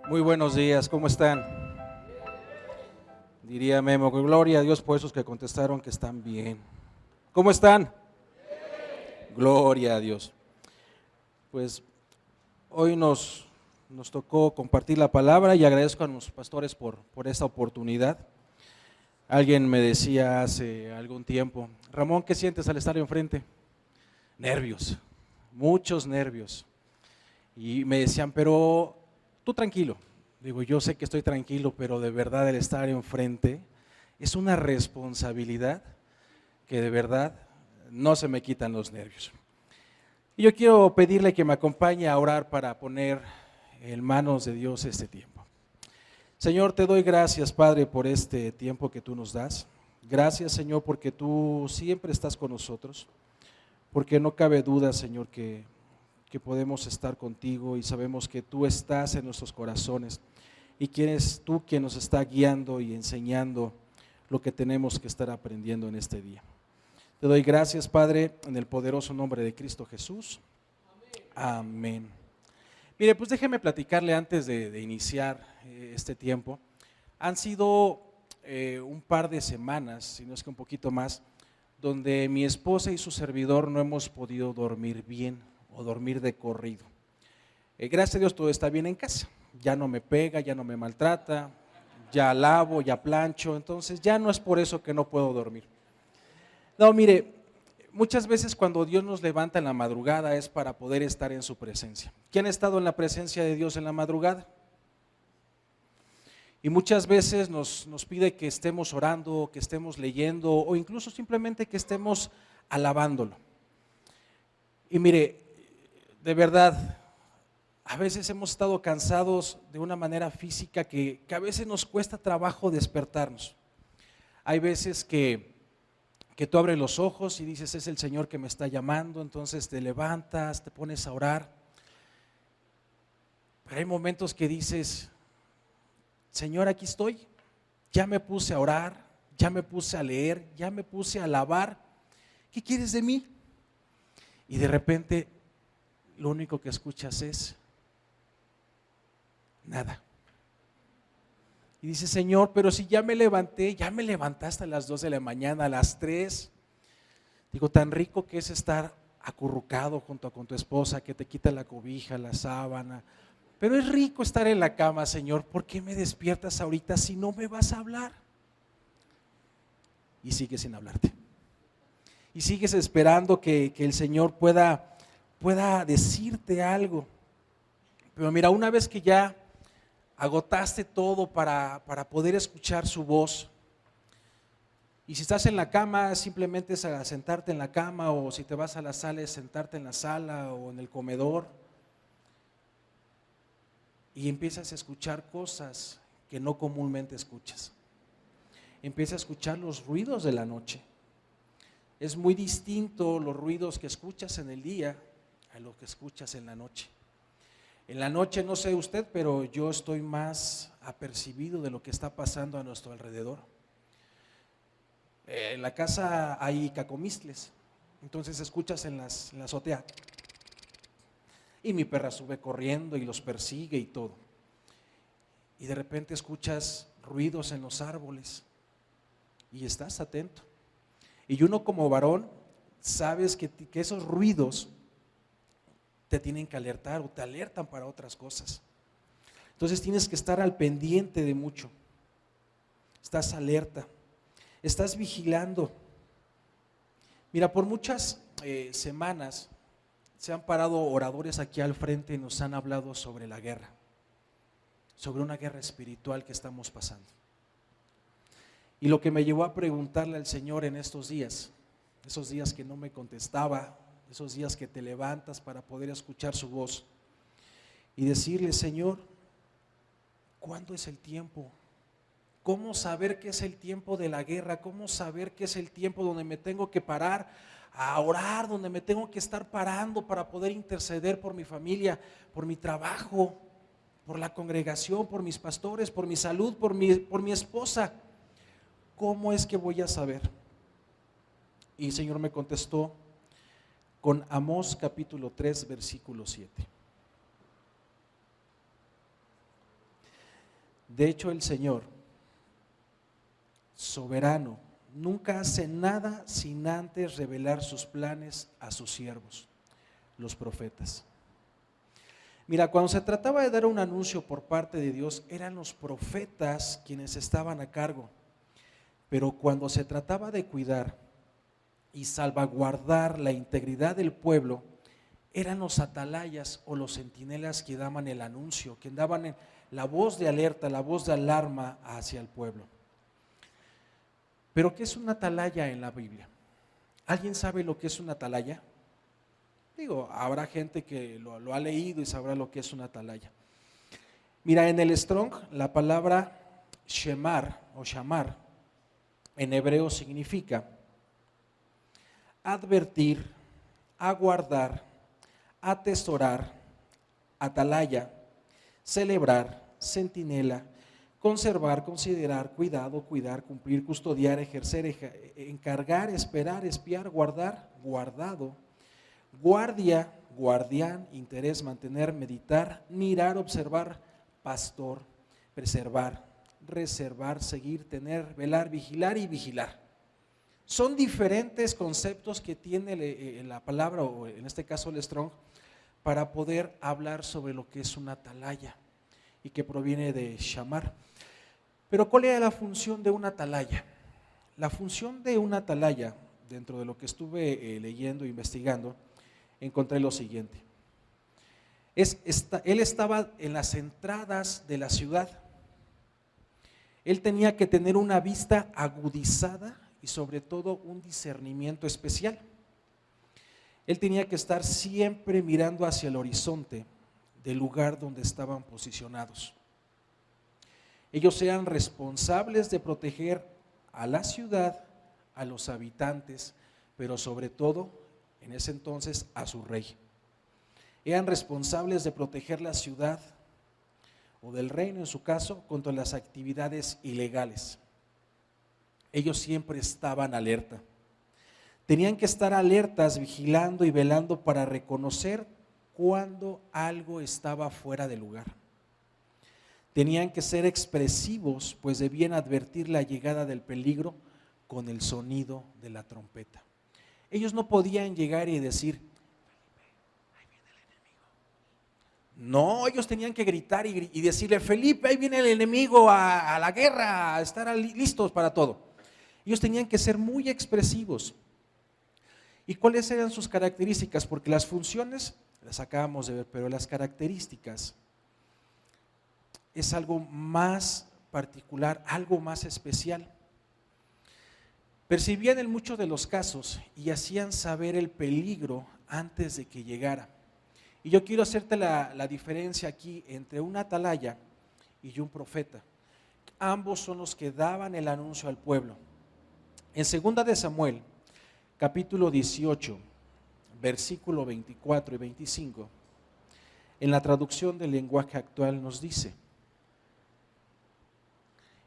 Muy buenos días, ¿cómo están? Diría Memo, gloria a Dios por esos que contestaron que están bien. ¿Cómo están? Gloria a Dios. Pues hoy nos tocó compartir la palabra y agradezco a los pastores por esta oportunidad. Alguien me decía hace algún tiempo, Ramón, ¿qué sientes al estar enfrente? Nervios, muchos nervios. Y me decían, pero tú tranquilo. Digo, yo sé que estoy tranquilo, pero de verdad el estar enfrente es una responsabilidad que de verdad no se me quitan los nervios. Y yo quiero pedirle que me acompañe a orar para poner en manos de Dios este tiempo. Señor, te doy gracias, Padre, por este tiempo que tú nos das. Gracias, Señor, porque tú siempre estás con nosotros, porque no cabe duda, Señor, que podemos estar contigo y sabemos que tú estás en nuestros corazones y que eres tú quien nos está guiando y enseñando lo que tenemos que estar aprendiendo en este día. Te doy gracias, Padre, en el poderoso nombre de Cristo Jesús. Amén. Mire, pues déjeme platicarle antes de iniciar este tiempo. Han sido un par de semanas, si no es que un poquito más, donde mi esposa y su servidor no hemos podido dormir bien o dormir de corrido. Gracias a Dios todo está bien en casa, ya no me pega, ya no me maltrata, ya lavo, ya plancho, entonces ya no es por eso que no puedo dormir. No, mire, muchas veces cuando Dios nos levanta en la madrugada es para poder estar en su presencia. ¿Quién ha estado en la presencia de Dios en la madrugada? Y muchas veces nos pide que estemos orando, que estemos leyendo o incluso simplemente que estemos alabándolo. Y mire, de verdad, a veces hemos estado cansados de una manera física que a veces nos cuesta trabajo despertarnos. Hay veces que tú abres los ojos y dices, es el Señor que me está llamando, entonces te levantas, te pones a orar. Pero hay momentos que dices, Señor, aquí estoy, ya me puse a orar, ya me puse a leer, ya me puse a alabar, ¿qué quieres de mí? Y de repente lo único que escuchas es nada. Y dice, Señor, pero si ya me levanté, ya me levantaste a las 2 de la mañana, a las 3. Digo, tan rico que es estar acurrucado junto con tu esposa, que te quita la cobija, la sábana. Pero es rico estar en la cama, Señor, ¿por qué me despiertas ahorita si no me vas a hablar? Y sigues sin hablarte. Y sigues esperando que el Señor pueda decirte algo. Pero mira, una vez que ya agotaste todo para poder escuchar su voz, y si estás en la cama, simplemente es a sentarte en la cama, o si te vas a la sala, es sentarte en la sala o en el comedor, y empiezas a escuchar cosas que no comúnmente escuchas. Empiezas a escuchar los ruidos de la noche. Es muy distinto los ruidos que escuchas en el día a lo que escuchas en la noche. En la noche, no sé usted, pero yo estoy más apercibido de lo que está pasando a nuestro alrededor. En la casa hay cacomistles, entonces escuchas en la azotea. Y mi perra sube corriendo y los persigue y todo. Y de repente escuchas ruidos en los árboles y estás atento. Y uno como varón sabes que esos ruidos te tienen que alertar o te alertan para otras cosas. Entonces tienes que estar al pendiente de mucho. Estás alerta, estás vigilando. Mira, por muchas semanas se han parado oradores aquí al frente y nos han hablado sobre la guerra, sobre una guerra espiritual que estamos pasando. Y lo que me llevó a preguntarle al Señor en estos días, esos días que no me contestaba, esos días que te levantas para poder escuchar su voz y decirle, Señor, ¿cuándo es el tiempo? ¿Cómo saber qué es el tiempo de la guerra? ¿Cómo saber qué es el tiempo donde me tengo que parar a orar, donde me tengo que estar parando para poder interceder por mi familia, por mi trabajo, por la congregación, por mis pastores, por mi salud, por mi esposa? ¿Cómo es que voy a saber? Y el Señor me contestó, con Amós capítulo 3, versículo 7. De hecho, el Señor, soberano, nunca hace nada sin antes revelar sus planes a sus siervos, los profetas. Mira, cuando se trataba de dar un anuncio por parte de Dios, eran los profetas quienes estaban a cargo. Pero cuando se trataba de cuidar y salvaguardar la integridad del pueblo, eran los atalayas o los centinelas que daban el anuncio, que daban la voz de alerta, la voz de alarma hacia el pueblo. Pero ¿qué es una atalaya en la Biblia? ¿Alguien sabe lo que es una atalaya? Digo, habrá gente que lo ha leído y sabrá lo que es una atalaya. Mira, en el Strong, la palabra shemar o shamar en hebreo significa advertir, aguardar, atesorar, atalaya, celebrar, centinela, conservar, considerar, cuidado, cuidar, cumplir, custodiar, ejercer, encargar, esperar, espiar, guardar, guardado, guardia, guardián, interés, mantener, meditar, mirar, observar, pastor, preservar, reservar, seguir, tener, velar, vigilar y vigilar. Son diferentes conceptos que tiene la palabra, o en este caso el Strong, para poder hablar sobre lo que es una atalaya y que proviene de shamar. Pero ¿cuál era la función de una atalaya? La función de una atalaya, dentro de lo que estuve leyendo e investigando, encontré lo siguiente. Él estaba en las entradas de la ciudad. Él tenía que tener una vista agudizada y sobre todo un discernimiento especial. Él tenía que estar siempre mirando hacia el horizonte del lugar donde estaban posicionados. Ellos eran responsables de proteger a la ciudad, a los habitantes, pero sobre todo, en ese entonces, a su rey. Eran responsables de proteger la ciudad o del reino, en su caso, contra las actividades ilegales. Ellos siempre estaban alerta. Tenían que estar alertas, vigilando y velando para reconocer cuando algo estaba fuera de lugar. Tenían que ser expresivos, pues debían advertir la llegada del peligro con el sonido de la trompeta. Ellos no podían llegar y decir, ahí viene el enemigo. No, ellos tenían que gritar y decirle, Felipe, ahí viene el enemigo a la guerra, a estar listos para todo. Ellos tenían que ser muy expresivos. ¿Y cuáles eran sus características? Porque las funciones las acabamos de ver, pero las características es algo más particular, algo más especial. Percibían en muchos de los casos y hacían saber el peligro antes de que llegara. Y yo quiero hacerte la diferencia aquí entre un atalaya y un profeta. Ambos son los que daban el anuncio al pueblo. En 2 de Samuel, capítulo 18, versículo 24 y 25, en la traducción del lenguaje actual nos dice: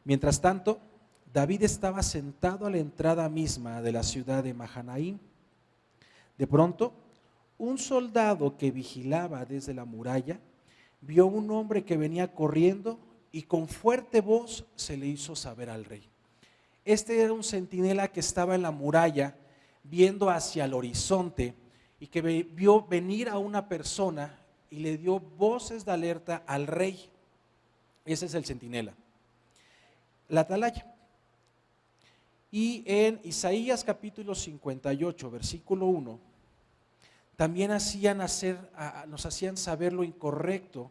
mientras tanto, David estaba sentado a la entrada misma de la ciudad de Mahanaim. De pronto, un soldado que vigilaba desde la muralla vio un hombre que venía corriendo y con fuerte voz se le hizo saber al rey. Este era un centinela que estaba en la muralla viendo hacia el horizonte y que vio venir a una persona y le dio voces de alerta al rey. Ese es el centinela, la atalaya. Y en Isaías capítulo 58, versículo 1, también nos hacían saber lo incorrecto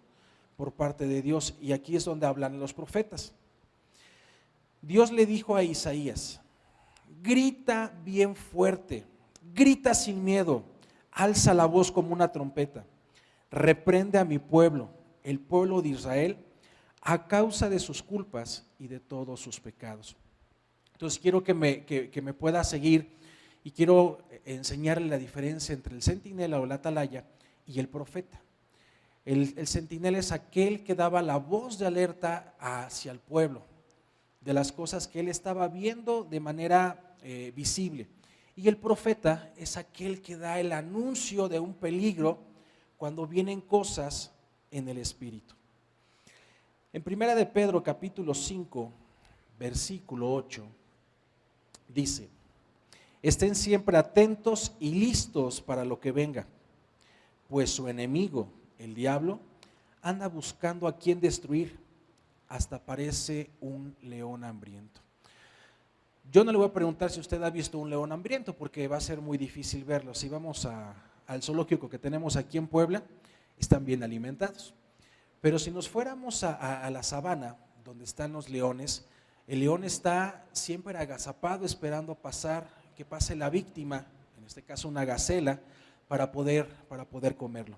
por parte de Dios, y aquí es donde hablan los profetas. Dios le dijo a Isaías: grita bien fuerte, grita sin miedo, alza la voz como una trompeta, reprende a mi pueblo, el pueblo de Israel, a causa de sus culpas y de todos sus pecados. Entonces quiero que me pueda seguir y quiero enseñarle la diferencia entre el centinela o la atalaya y el profeta. El centinela es aquel que daba la voz de alerta hacia el pueblo, de las cosas que él estaba viendo de manera visible. Y el profeta es aquel que da el anuncio de un peligro cuando vienen cosas en el espíritu. En Primera de Pedro capítulo 5, versículo 8, dice: estén siempre atentos y listos para lo que venga, pues su enemigo, el diablo, anda buscando a quien destruir, hasta parece un león hambriento. Yo no le voy a preguntar si usted ha visto un león hambriento, porque va a ser muy difícil verlo. Si vamos al zoológico que tenemos aquí en Puebla, están bien alimentados. Pero si nos fuéramos a la sabana, donde están los leones, el león está siempre agazapado esperando que pase la víctima, en este caso una gacela, para poder comerlo.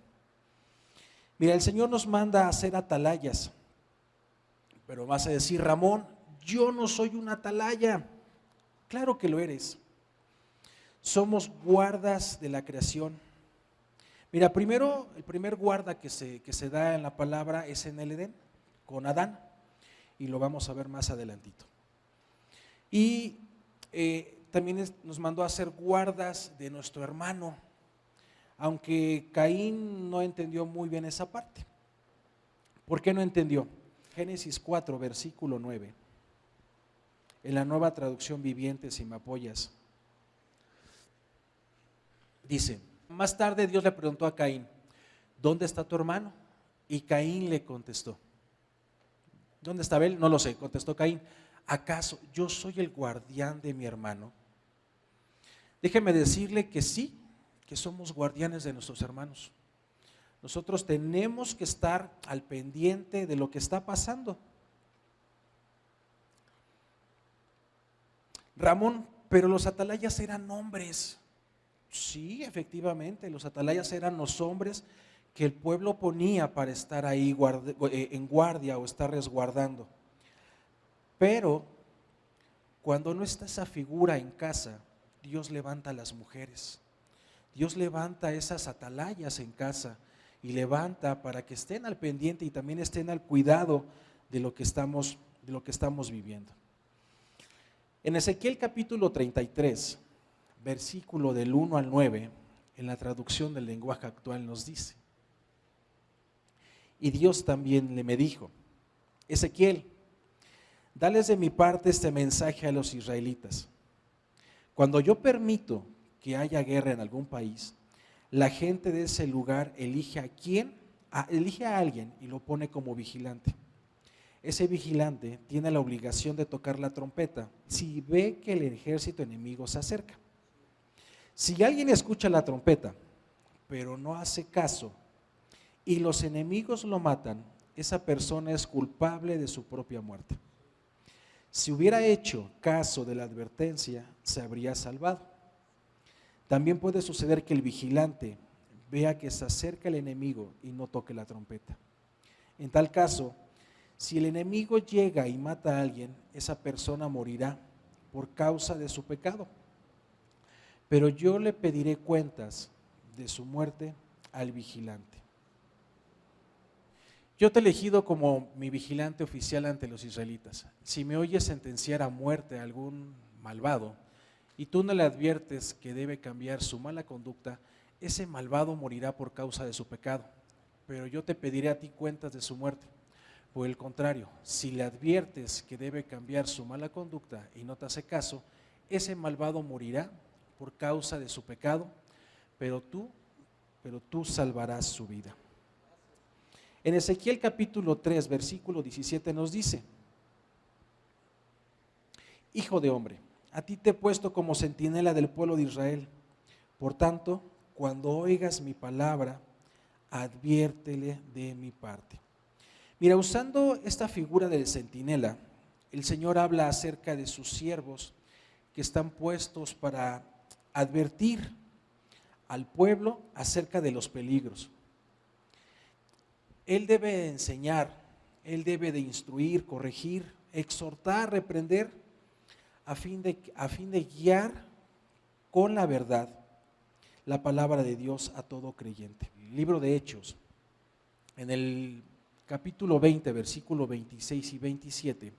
Mira, el Señor nos manda a hacer atalayas, pero vas a decir: Ramón, yo no soy una atalaya. Claro que lo eres. Somos guardas de la creación. Mira, el primer guarda que se da en la palabra es en el Edén, con Adán, y lo vamos a ver más adelantito. Y también nos mandó a ser guardas de nuestro hermano, aunque Caín no entendió muy bien esa parte. ¿Por qué no entendió? Génesis 4, versículo 9, en la Nueva Traducción Viviente, si me apoyas, dice: más tarde Dios le preguntó a Caín: ¿dónde está tu hermano? Y Caín le contestó: ¿dónde está Abel? No lo sé. Contestó Caín: ¿acaso yo soy el guardián de mi hermano? Déjeme decirle que sí, que somos guardianes de nuestros hermanos. Nosotros tenemos que estar al pendiente de lo que está pasando. Ramón, pero los atalayas eran hombres. Sí, efectivamente, los atalayas eran los hombres que el pueblo ponía para estar ahí en guardia o estar resguardando. Pero cuando no está esa figura en casa, Dios levanta a las mujeres. Dios levanta esas atalayas en casa y levanta para que estén al pendiente y también estén al cuidado de lo que estamos viviendo. En Ezequiel capítulo 33, versículo del 1 al 9, en la traducción del lenguaje actual nos dice: y Dios también me dijo: Ezequiel, dales de mi parte este mensaje a los israelitas. Cuando yo permito que haya guerra en algún país, la gente de ese lugar elige a alguien y lo pone como vigilante. Ese vigilante tiene la obligación de tocar la trompeta si ve que el ejército enemigo se acerca. Si alguien escucha la trompeta, pero no hace caso, y los enemigos lo matan, esa persona es culpable de su propia muerte. Si hubiera hecho caso de la advertencia, se habría salvado. También puede suceder que el vigilante vea que se acerca el enemigo y no toque la trompeta. En tal caso, si el enemigo llega y mata a alguien, esa persona morirá por causa de su pecado. Pero yo le pediré cuentas de su muerte al vigilante. Yo te he elegido como mi vigilante oficial ante los israelitas. Si me oyes sentenciar a muerte a algún malvado y tú no le adviertes que debe cambiar su mala conducta, ese malvado morirá por causa de su pecado. Pero yo te pediré a ti cuentas de su muerte. Por el contrario, si le adviertes que debe cambiar su mala conducta y no te hace caso, ese malvado morirá por causa de su pecado, pero tú salvarás su vida. En Ezequiel capítulo 3, versículo 17 nos dice: hijo de hombre, a ti te he puesto como centinela del pueblo de Israel. Por tanto, cuando oigas mi palabra, adviértele de mi parte. Mira, usando esta figura del centinela, el Señor habla acerca de sus siervos que están puestos para advertir al pueblo acerca de los peligros. Él debe enseñar, él debe de instruir, corregir, exhortar, reprender, a fin de guiar con la verdad la palabra de Dios a todo creyente. El libro de Hechos, en el capítulo 20, versículo 26 y 27,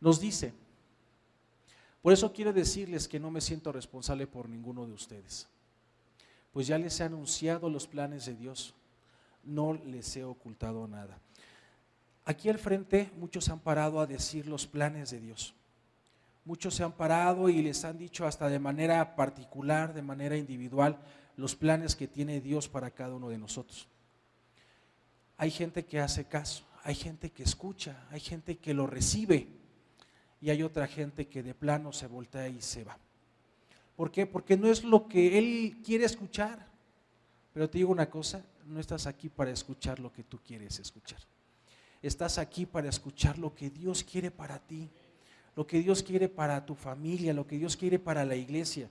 nos dice: Por eso quiero decirles que no me siento responsable por ninguno de ustedes, pues ya les he anunciado los planes de Dios, no les he ocultado nada. Aquí al frente muchos se han parado a decir los planes de Dios. Muchos se han parado y les han dicho hasta de manera particular, de manera individual, los planes que tiene Dios para cada uno de nosotros. Hay gente que hace caso, hay gente que escucha, hay gente que lo recibe y hay otra gente que de plano se voltea y se va. ¿Por qué? Porque no es lo que él quiere escuchar. Pero te digo una cosa, no estás aquí para escuchar lo que tú quieres escuchar. Estás aquí para escuchar lo que Dios quiere para ti, lo que Dios quiere para tu familia, lo que Dios quiere para la iglesia.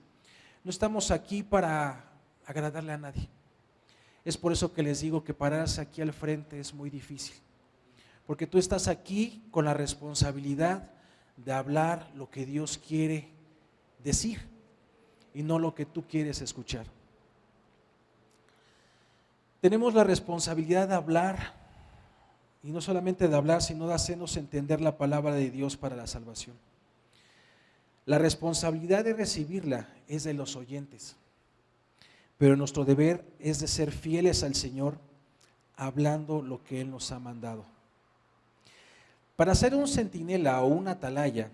No estamos aquí para agradarle a nadie. Es por eso que les digo que pararse aquí al frente es muy difícil, porque tú estás aquí con la responsabilidad de hablar lo que Dios quiere decir y no lo que tú quieres escuchar. Tenemos la responsabilidad de hablar, y no solamente de hablar, sino de hacernos entender la palabra de Dios para la salvación. La responsabilidad de recibirla es de los oyentes, pero nuestro deber es de ser fieles al Señor, hablando lo que Él nos ha mandado. Para ser un centinela o una atalaya,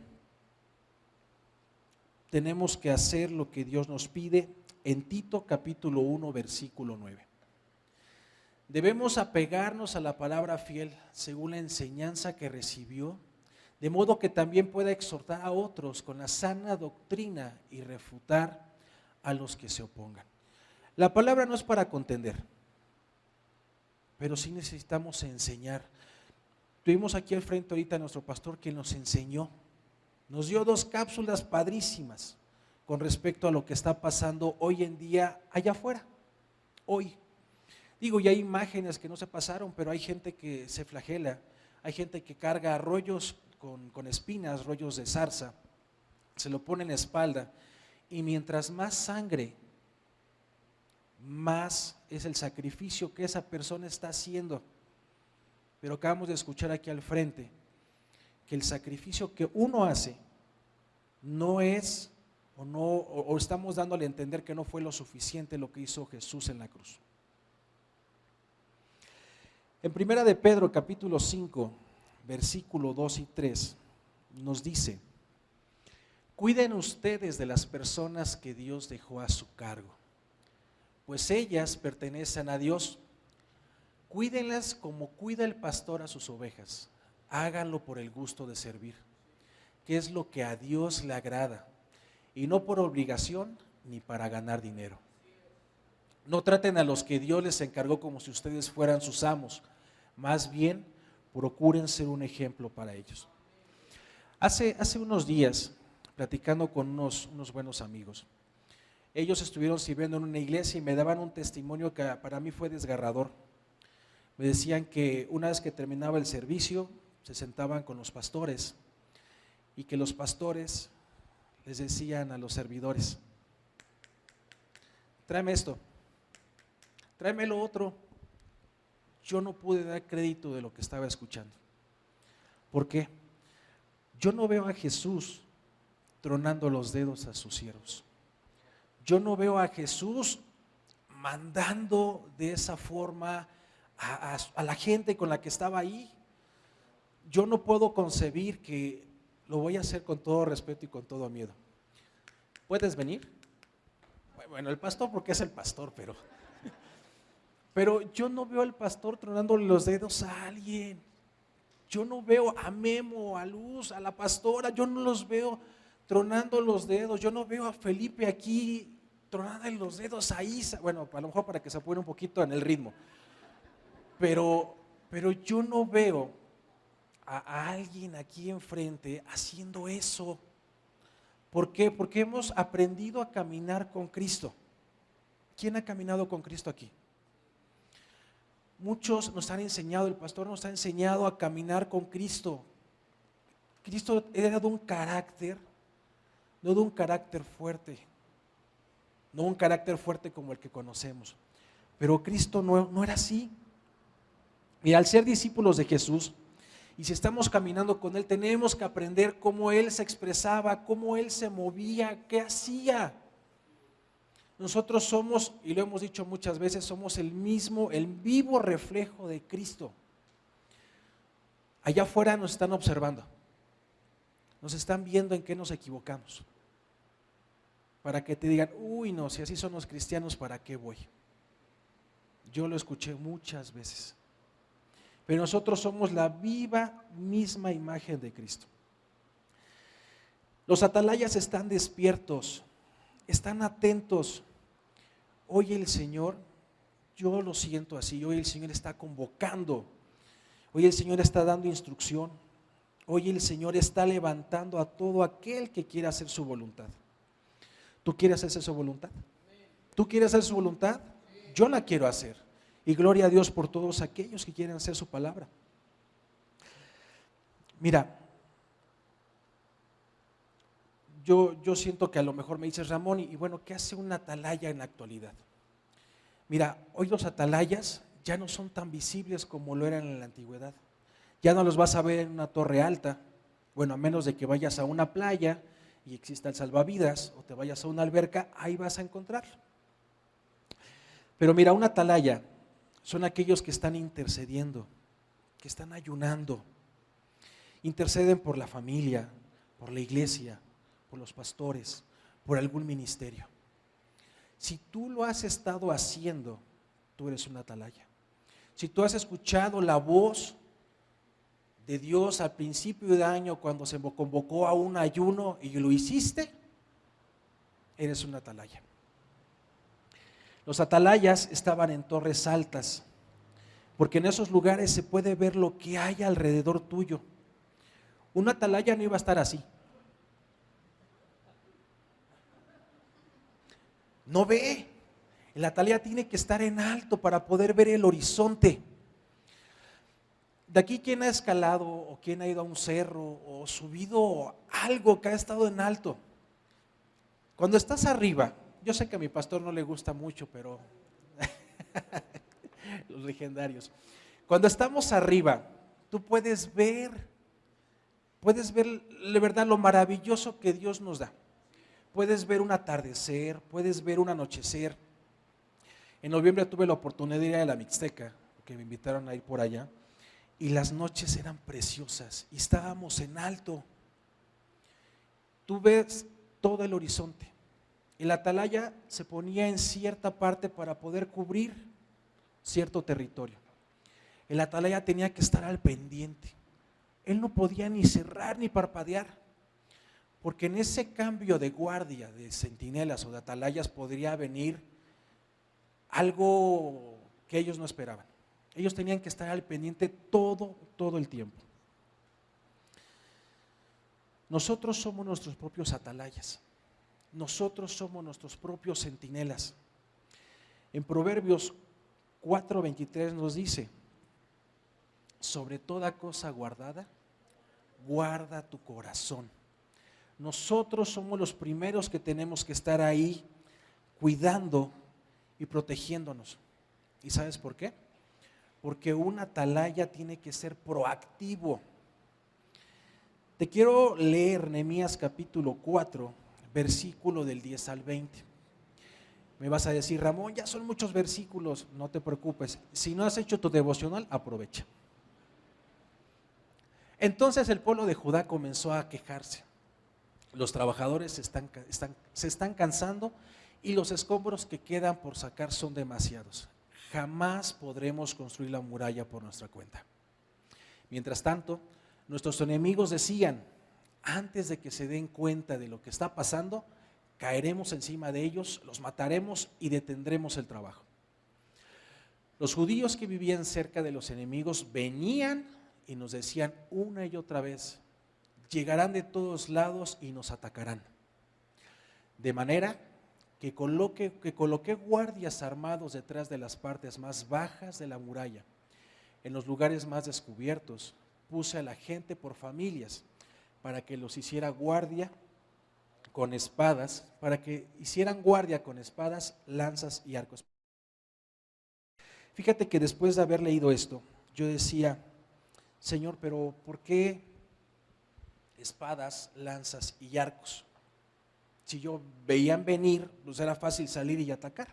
tenemos que hacer lo que Dios nos pide en Tito capítulo 1, versículo 9. Debemos apegarnos a la palabra fiel según la enseñanza que recibió, de modo que también pueda exhortar a otros con la sana doctrina y refutar a los que se opongan. La palabra no es para contender, pero sí necesitamos enseñar. Tuvimos aquí al frente ahorita a nuestro pastor que nos enseñó, nos dio 2 cápsulas padrísimas con respecto a lo que está pasando hoy en día allá afuera, hoy. Digo, ya hay imágenes que no se pasaron, pero hay gente que se flagela, hay gente que carga rollos con espinas, rollos de zarza, se lo pone en la espalda, y mientras más sangre, más es el sacrificio que esa persona está haciendo. Pero acabamos de escuchar aquí al frente que el sacrificio que uno hace no es, o estamos dándole a entender que no fue lo suficiente lo que hizo Jesús en la cruz. En Primera de Pedro capítulo 5, versículo 2 y 3 nos dice: cuiden ustedes de las personas que Dios dejó a su cargo, pues ellas pertenecen a Dios. Cuídenlas como cuida el pastor a sus ovejas. Háganlo por el gusto de servir, que es lo que a Dios le agrada, y no por obligación ni para ganar dinero. No traten a los que Dios les encargó como si ustedes fueran sus amos. Más bien, procuren ser un ejemplo para ellos. Hace unos días, platicando con unos buenos amigos, ellos estuvieron sirviendo en una iglesia y me daban un testimonio que para mí fue desgarrador. Me decían que una vez que terminaba el servicio, se sentaban con los pastores y que los pastores les decían a los servidores: tráeme esto, tráeme lo otro. Yo no pude dar crédito de lo que estaba escuchando. ¿Por qué? Yo no veo a Jesús tronando los dedos a sus siervos. Yo no veo a Jesús mandando de esa forma a la gente con la que estaba ahí. Yo no puedo concebir que lo voy a hacer con todo respeto y con todo miedo. ¿Puedes venir? Bueno, el pastor porque es el pastor, pero yo no veo al pastor tronándole los dedos a alguien. Yo no veo a Memo, a Luz, a la pastora, yo no los veo tronando los dedos. Yo no veo a Felipe aquí tronando los dedos a Isa. Bueno, a lo mejor para que se apure un poquito en el ritmo. Pero yo no veo a alguien aquí enfrente haciendo eso. ¿Por qué? Porque hemos aprendido a caminar con Cristo. ¿Quién ha caminado con Cristo aquí? Muchos nos han enseñado, el pastor nos ha enseñado a caminar con Cristo. Cristo era de un carácter, no de un carácter fuerte, no un carácter fuerte como el que conocemos, pero Cristo no era así. Y al ser discípulos de Jesús, Y si estamos caminando con Él, tenemos que aprender cómo Él se expresaba, cómo Él se movía, qué hacía. Nosotros somos, y lo hemos dicho muchas veces, somos el vivo reflejo de Cristo. Allá afuera nos están observando, nos están viendo en qué nos equivocamos. Para que te digan, uy no, si así son los cristianos, ¿para qué voy? Yo lo escuché muchas veces. Pero nosotros somos la viva misma imagen de Cristo. Los atalayas están despiertos, están atentos. Hoy el Señor, yo lo siento así, hoy el Señor está convocando, hoy el Señor está dando instrucción, hoy el Señor está levantando a todo aquel que quiera hacer su voluntad. ¿Tú quieres hacer su voluntad? ¿Tú quieres hacer su voluntad? Yo la quiero hacer. Y gloria a Dios por todos aquellos que quieren hacer su palabra. Mira, yo siento que a lo mejor me dices, Ramón, y bueno, ¿qué hace un atalaya en la actualidad? Mira, hoy los atalayas ya no son tan visibles como lo eran en la antigüedad. Ya no los vas a ver en una torre alta, bueno, a menos de que vayas a una playa y exista el salvavidas, o te vayas a una alberca, ahí vas a encontrar. Pero mira, un atalaya son aquellos que están intercediendo, que están ayunando, interceden por la familia, por la iglesia, por los pastores, por algún ministerio. Si tú lo has estado haciendo, tú eres un atalaya. Si tú has escuchado la voz de Dios al principio de año cuando se convocó a un ayuno y lo hiciste, eres un atalaya. Los atalayas estaban en torres altas, porque en esos lugares se puede ver lo que hay alrededor tuyo. Un atalaya no iba a estar así. No ve. El atalaya tiene que estar en alto para poder ver el horizonte. De aquí, ¿quién ha escalado o quién ha ido a un cerro o subido algo que ha estado en alto? Cuando estás arriba, yo sé que a mi pastor no le gusta mucho, pero los legendarios. Cuando estamos arriba, tú puedes ver de verdad lo maravilloso que Dios nos da. Puedes ver un atardecer, puedes ver un anochecer. En noviembre tuve la oportunidad de ir a la Mixteca, que me invitaron a ir por allá, y las noches eran preciosas y estábamos en alto. Tú ves todo el horizonte. El atalaya se ponía en cierta parte para poder cubrir cierto territorio. El atalaya tenía que estar al pendiente. Él no podía ni cerrar ni parpadear, porque en ese cambio de guardia, de centinelas o de atalayas podría venir algo que ellos no esperaban. Ellos tenían que estar al pendiente todo el tiempo. Nosotros somos nuestros propios atalayas. Nosotros somos nuestros propios centinelas. En Proverbios 4:23 nos dice: sobre toda cosa guardada, guarda tu corazón. Nosotros somos los primeros que tenemos que estar ahí cuidando y protegiéndonos. ¿Y sabes por qué? Porque un atalaya tiene que ser proactivo. Te quiero leer Nehemías capítulo 4, versículo del 10 al 20. Me vas a decir, Ramón, ya son muchos versículos. No te preocupes, si no has hecho tu devocional, aprovecha. Entonces el pueblo de Judá comenzó a quejarse. Los trabajadores se están cansando y los escombros que quedan por sacar son demasiados. Jamás podremos construir la muralla por nuestra cuenta. Mientras tanto, nuestros enemigos decían, antes de que se den cuenta de lo que está pasando, caeremos encima de ellos, los mataremos y detendremos el trabajo. Los judíos que vivían cerca de los enemigos venían y nos decían una y otra vez, llegarán de todos lados y nos atacarán. De manera que coloqué guardias armados detrás de las partes más bajas de la muralla. En los lugares más descubiertos puse a la gente por familias para que los hiciera guardia con espadas, lanzas y arcos. Fíjate que después de haber leído esto, yo decía, Señor, pero ¿por qué espadas, lanzas y arcos? Si yo veían venir, pues era fácil salir y atacar.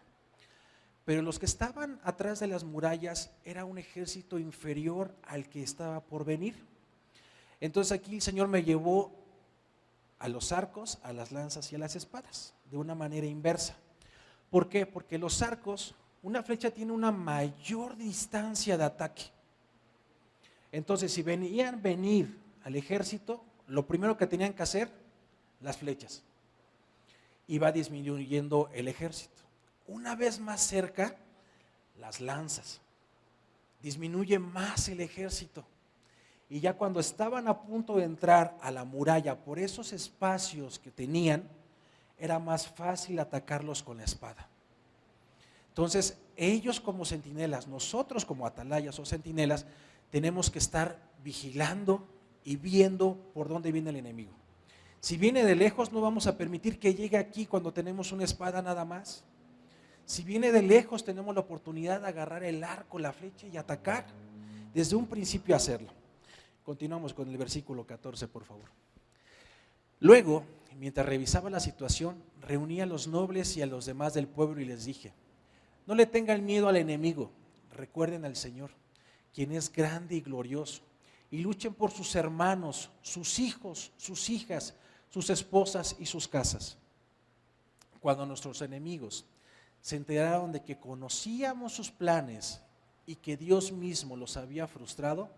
Pero los que estaban atrás de las murallas era un ejército inferior al que estaba por venir. Entonces aquí el Señor me llevó a los arcos, a las lanzas y a las espadas, de una manera inversa. ¿Por qué? Porque los arcos, una flecha tiene una mayor distancia de ataque. Entonces, si venían venir al ejército, lo primero que tenían que hacer, las flechas. Iba disminuyendo el ejército. Una vez más cerca, las lanzas. Disminuye más el ejército. Y ya cuando estaban a punto de entrar a la muralla por esos espacios que tenían, era más fácil atacarlos con la espada. Entonces, ellos como centinelas, nosotros como atalayas o centinelas, tenemos que estar vigilando y viendo por dónde viene el enemigo. Si viene de lejos, no vamos a permitir que llegue aquí cuando tenemos una espada nada más. Si viene de lejos, tenemos la oportunidad de agarrar el arco, la flecha y atacar. Desde un principio hacerlo. Continuamos con el versículo 14, por favor. Luego, mientras revisaba la situación, reuní a los nobles y a los demás del pueblo y les dije: no le tengan miedo al enemigo, recuerden al Señor, quien es grande y glorioso, y luchen por sus hermanos, sus hijos, sus hijas, sus esposas y sus casas. Cuando nuestros enemigos se enteraron de que conocíamos sus planes y que Dios mismo los había frustrado,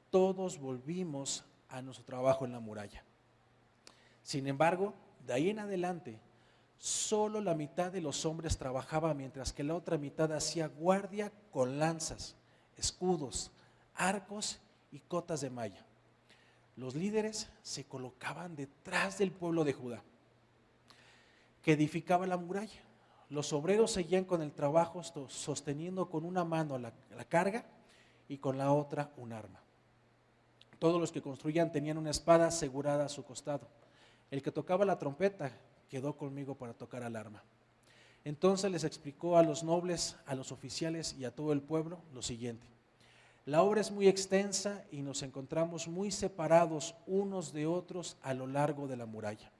todos volvimos a nuestro trabajo en la muralla. Sin embargo, de ahí en adelante, solo la mitad de los hombres trabajaba, mientras que la otra mitad hacía guardia con lanzas, escudos, arcos y cotas de malla. Los líderes se colocaban detrás del pueblo de Judá, que edificaba la muralla. Los obreros seguían con el trabajo, sosteniendo con una mano la carga y con la otra un arma. Todos los que construían tenían una espada asegurada a su costado. El que tocaba la trompeta quedó conmigo para tocar al arma. Entonces les explicó a los nobles, a los oficiales y a todo el pueblo lo siguiente: la obra es muy extensa y nos encontramos muy separados unos de otros a lo largo de la muralla.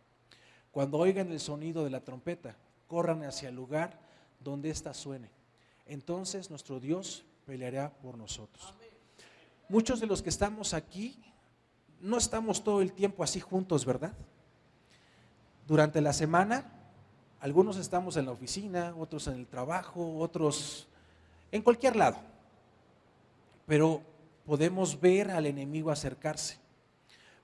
Cuando oigan el sonido de la trompeta, corran hacia el lugar donde ésta suene. Entonces nuestro Dios peleará por nosotros. Muchos de los que estamos aquí no estamos todo el tiempo así juntos, ¿verdad? Durante la semana, algunos estamos en la oficina, otros en el trabajo, otros en cualquier lado. Pero podemos ver al enemigo acercarse.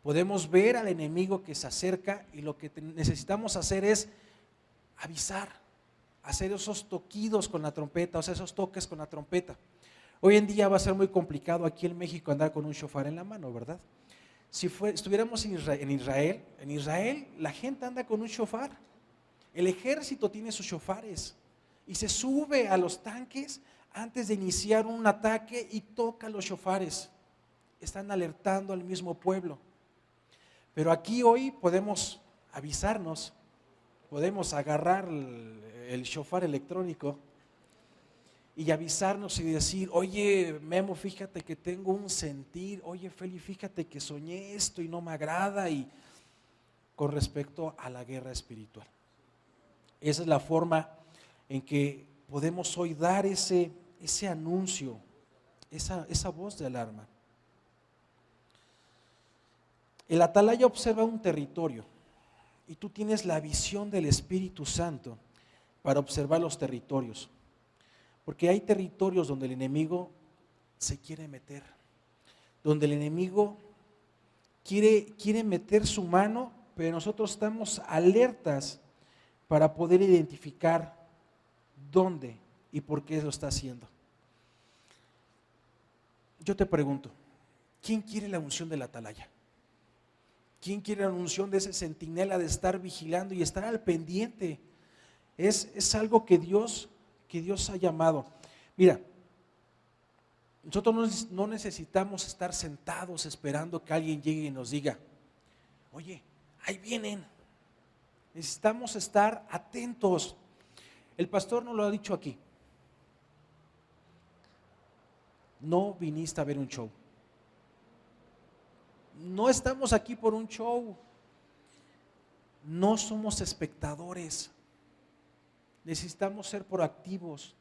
Podemos ver al enemigo que se acerca y lo que necesitamos hacer es avisar, hacer esos toquidos con la trompeta, o sea, esos toques con la trompeta. Hoy en día va a ser muy complicado aquí en México andar con un shofar en la mano, ¿verdad? Si estuviéramos en Israel la gente anda con un shofar. El ejército tiene sus shofares y se sube a los tanques antes de iniciar un ataque y toca los shofares. Están alertando al mismo pueblo. Pero aquí hoy podemos avisarnos, podemos agarrar el shofar electrónico y avisarnos y decir: oye, Memo, fíjate que tengo un sentir, oye, Feli, fíjate que soñé esto y no me agrada, y con respecto a la guerra espiritual. Esa es la forma en que podemos hoy dar ese anuncio, esa voz de alarma. El atalaya observa un territorio y tú tienes la visión del Espíritu Santo para observar los territorios. Porque hay territorios donde el enemigo se quiere meter, donde el enemigo quiere meter su mano, pero nosotros estamos alertas para poder identificar dónde y por qué lo está haciendo. Yo te pregunto, ¿quién quiere la unción del atalaya? ¿Quién quiere la unción de ese centinela, de estar vigilando y estar al pendiente? Es algo que Dios ha llamado. Mira, nosotros no necesitamos estar sentados esperando que alguien llegue y nos diga: oye, ahí vienen. Necesitamos estar atentos. El pastor nos lo ha dicho aquí. No viniste a ver un show. No estamos aquí por un show. No somos espectadores. Necesitamos ser proactivos.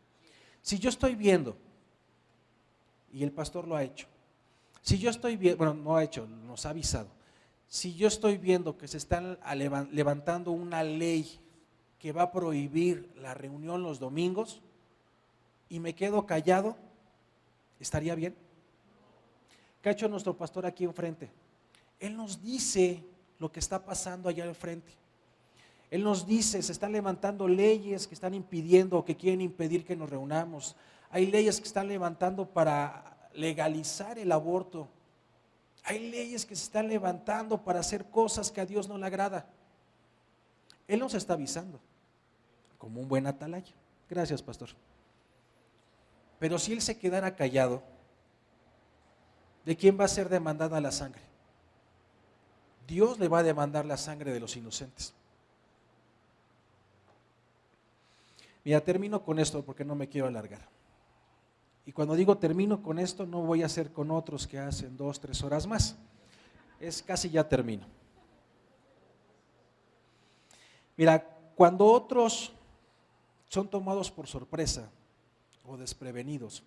Si yo estoy viendo, y el pastor lo ha hecho, si yo estoy viendo, bueno, no ha hecho, nos ha avisado, si yo estoy viendo que se está levantando una ley que va a prohibir la reunión los domingos y me quedo callado, ¿estaría bien? ¿Qué ha hecho nuestro pastor aquí enfrente? Él nos dice lo que está pasando allá enfrente. Él nos dice, se están levantando leyes que están impidiendo o que quieren impedir que nos reunamos. Hay leyes que están levantando para legalizar el aborto. Hay leyes que se están levantando para hacer cosas que a Dios no le agrada. Él nos está avisando, como un buen atalaya. Gracias, pastor. Pero si él se quedara callado, ¿de quién va a ser demandada la sangre? Dios le va a demandar la sangre de los inocentes. Mira, termino con esto porque no me quiero alargar. Y cuando digo termino con esto, no voy a hacer con otros que hacen 2, 3 horas más. Es casi ya termino. Mira, cuando otros son tomados por sorpresa o desprevenidos,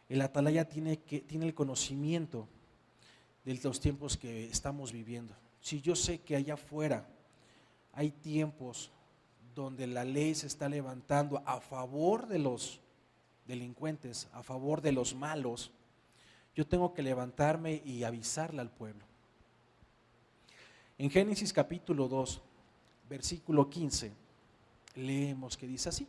el atalaya tiene el conocimiento de los tiempos que estamos viviendo. Si yo sé que allá afuera hay tiempos donde la ley se está levantando a favor de los delincuentes, a favor de los malos, yo tengo que levantarme y avisarle al pueblo. En Génesis capítulo 2, versículo 15, leemos que dice así: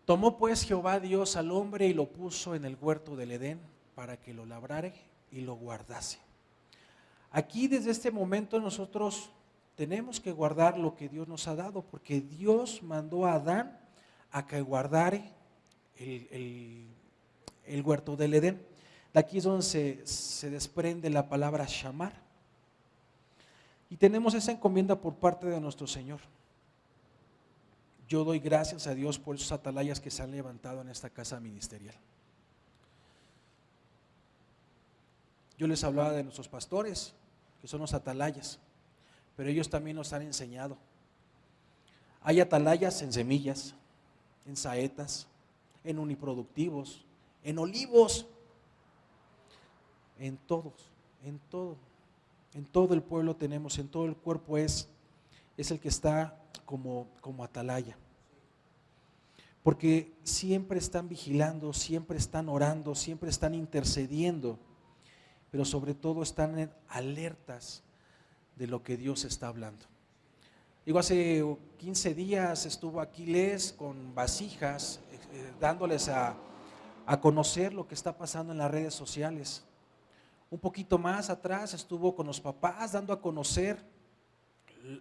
tomó pues Jehová Dios al hombre y lo puso en el huerto del Edén para que lo labrare y lo guardase. Aquí desde este momento nosotros tenemos que guardar lo que Dios nos ha dado, porque Dios mandó a Adán a que guardare el huerto del Edén. De aquí es donde se desprende la palabra shamar. Y tenemos esa encomienda por parte de nuestro Señor. Yo doy gracias a Dios por esos atalayas que se han levantado en esta casa ministerial. Yo les hablaba de nuestros pastores, que son los atalayas, pero ellos también nos han enseñado. Hay atalayas en semillas, en saetas, en uniproductivos, en olivos, en todos, en todo el pueblo tenemos, en todo el cuerpo es el que está como atalaya. Porque siempre están vigilando, siempre están orando, siempre están intercediendo, pero sobre todo están alertas de lo que Dios está hablando. Digo, hace 15 días estuvo aquí Les con vasijas, dándoles a conocer lo que está pasando en las redes sociales. Un poquito más atrás estuvo con los papás dando a conocer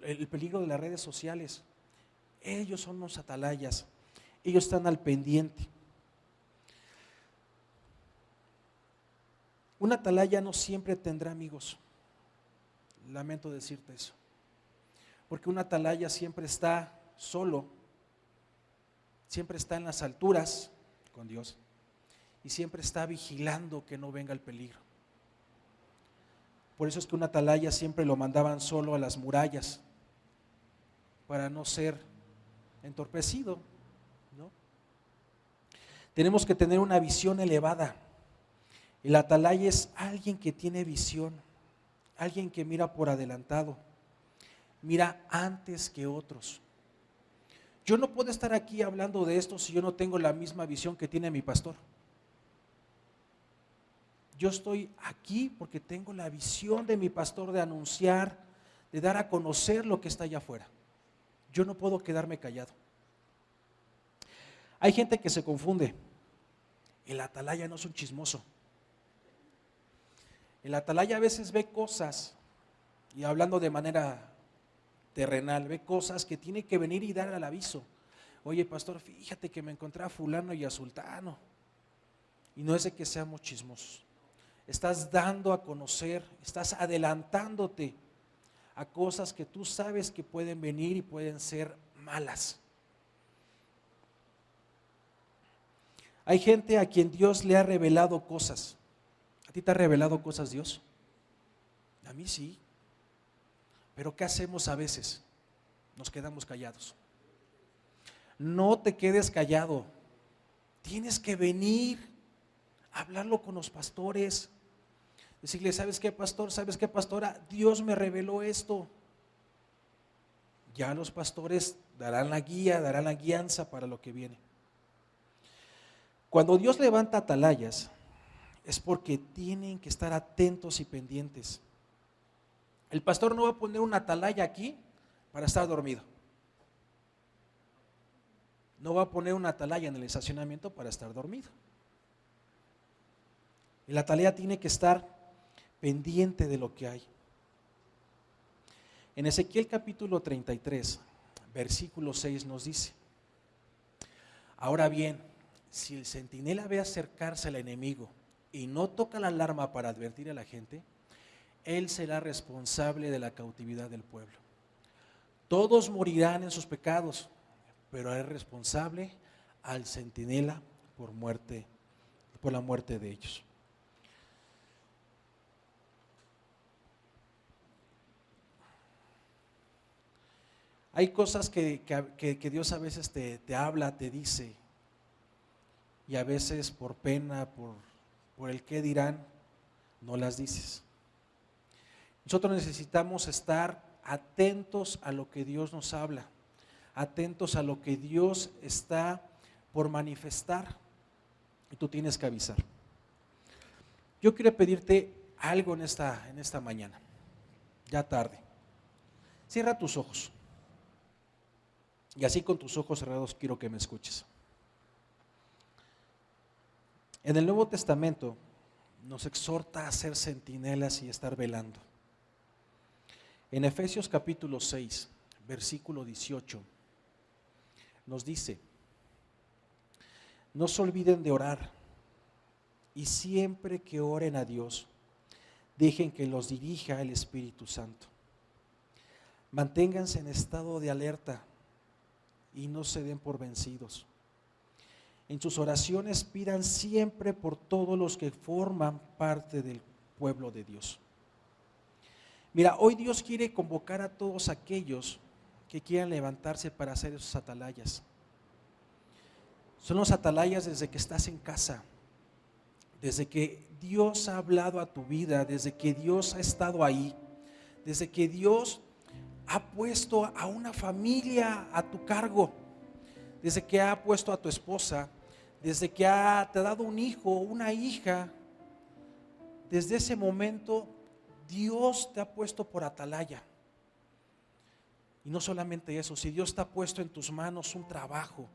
el peligro de las redes sociales. Ellos son los atalayas, ellos están al pendiente. Un atalaya no siempre tendrá amigos. Lamento decirte eso, porque un atalaya siempre está solo, siempre está en las alturas con Dios y siempre está vigilando que no venga el peligro. Por eso es que un atalaya siempre lo mandaban solo a las murallas para no ser entorpecido, ¿no? Tenemos que tener una visión elevada. El atalaya es alguien que tiene visión, alguien que mira por adelantado, mira antes que otros. Yo no puedo estar aquí hablando de esto si yo no tengo la misma visión que tiene mi pastor. Yo estoy aquí porque tengo la visión de mi pastor de anunciar, de dar a conocer lo que está allá afuera. Yo no puedo quedarme callado. Hay gente que se confunde. El atalaya no es un chismoso. El atalaya a veces ve cosas, y hablando de manera terrenal, ve cosas que tiene que venir y dar al aviso. Oye, pastor, fíjate que me encontré a fulano y a sultano. Y no es de que seamos chismosos. Estás dando a conocer, estás adelantándote a cosas que tú sabes que pueden venir y pueden ser malas. Hay gente a quien Dios le ha revelado cosas. ¿A ti te ha revelado cosas Dios? A mí sí. Pero ¿qué hacemos a veces? Nos quedamos callados. No te quedes callado. Tienes que venir a hablarlo con los pastores. Decirle, ¿sabes qué, pastor? ¿Sabes qué, pastora? Dios me reveló esto. Ya los pastores darán la guía, darán la guianza para lo que viene. Cuando Dios levanta atalayas, es porque tienen que estar atentos y pendientes. El pastor no va a poner una atalaya aquí para estar dormido. No va a poner una atalaya en el estacionamiento para estar dormido. El atalaya tiene que estar pendiente de lo que hay. En Ezequiel capítulo 33, versículo 6 nos dice: ahora bien, si el centinela ve acercarse al enemigo y no toca la alarma para advertir a la gente, él será responsable de la cautividad del pueblo. Todos morirán en sus pecados, pero es responsable al centinela por la muerte de ellos. Hay cosas que Dios a veces te habla, te dice, y a veces por pena, por el qué dirán, no las dices. Nosotros necesitamos estar atentos a lo que Dios nos habla, atentos a lo que Dios está por manifestar, y tú tienes que avisar. Yo quiero pedirte algo en esta mañana, ya tarde. Cierra tus ojos. Y así con tus ojos cerrados quiero que me escuches. En el Nuevo Testamento nos exhorta a ser centinelas y estar velando. En Efesios capítulo 6, versículo 18, nos dice: no se olviden de orar, y siempre que oren a Dios, dejen que los dirija el Espíritu Santo. Manténganse en estado de alerta y no se den por vencidos. En sus oraciones pidan siempre por todos los que forman parte del pueblo de Dios. Mira, hoy Dios quiere convocar a todos aquellos que quieran levantarse para hacer esos atalayas. Son los atalayas desde que estás en casa, desde que Dios ha hablado a tu vida, desde que Dios ha estado ahí, desde que Dios ha puesto a una familia a tu cargo, desde que ha puesto a tu esposa, desde que te ha dado un hijo, una hija. Desde ese momento Dios te ha puesto por atalaya. Y no solamente eso, si Dios te ha puesto en tus manos un trabajo,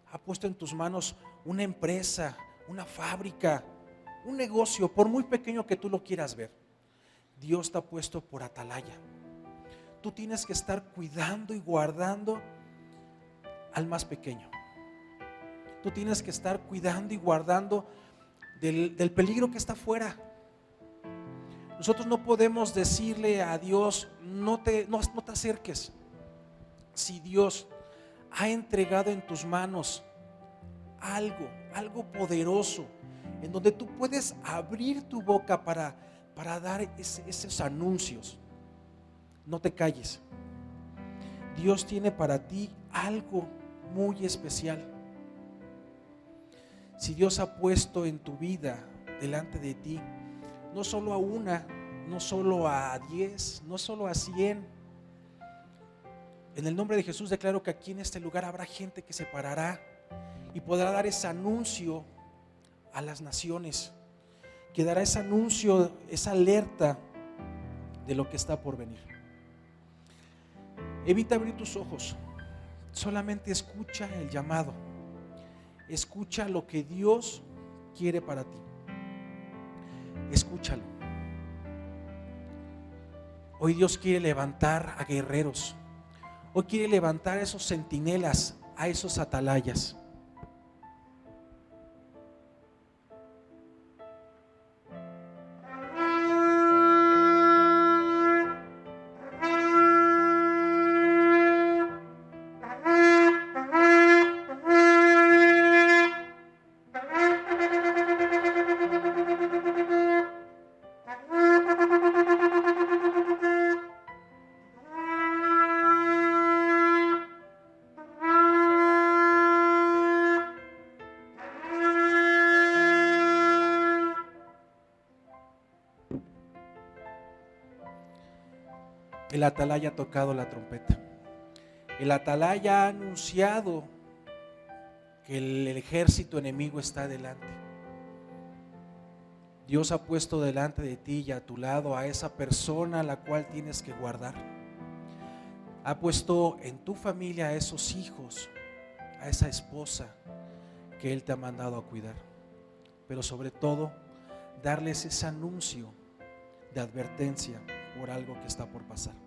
ha puesto en tus manos una empresa, una fábrica, un negocio, por muy pequeño que tú lo quieras ver, Dios te ha puesto por atalaya. Tú tienes que estar cuidando y guardando al más pequeño. Tú tienes que estar cuidando y guardando del peligro que está afuera. Nosotros no podemos decirle a Dios, no te acerques. Si Dios ha entregado en tus manos algo poderoso, en donde tú puedes abrir tu boca para dar esos anuncios, no te calles. Dios tiene para ti algo muy especial. Si Dios ha puesto en tu vida delante de ti, no solo a una, no solo a 10, no solo a 100. En el nombre de Jesús declaro que aquí en este lugar habrá gente que se parará y podrá dar ese anuncio a las naciones, que dará ese anuncio, esa alerta de lo que está por venir. Evita abrir tus ojos, solamente escucha el llamado, escucha lo que Dios quiere para ti, escúchalo. Hoy Dios quiere levantar a guerreros, hoy quiere levantar a esos centinelas, a esos atalayas. el atalaya ha tocado la trompeta. El atalaya ha anunciado que el ejército enemigo está delante. Dios ha puesto delante de ti y a tu lado a esa persona a la cual tienes que guardar. Ha puesto en tu familia a esos hijos, a esa esposa que Él te ha mandado a cuidar. Pero sobre todo, darles ese anuncio de advertencia por algo que está por pasar.